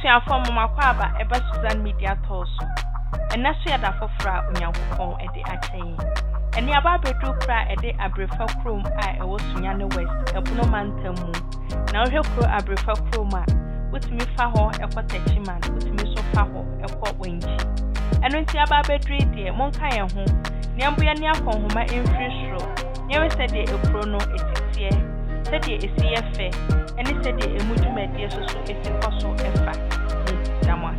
Abusua form makwaba eba Susan Media Toso. And na so yada fofra onyankopon e de akyɛn. Eni aba bedu kra e de abrefa krom a e wo Sunyane West ebuno mantam mu. Na ohwe kro abrefa krom a wotimi fa ho ekɔ Tachiman, wotimi so fa ho ekɔ Wenchi. Eno nti aba bedu de monka ye ho. Niambuya ni akɔnhoma emfiri soro. Nyewe sɛ de ekro no etitie. Sɛ de esi ye fɛ. Eni sɛ de emudwumadi so esi kɔ so efa. Namwa.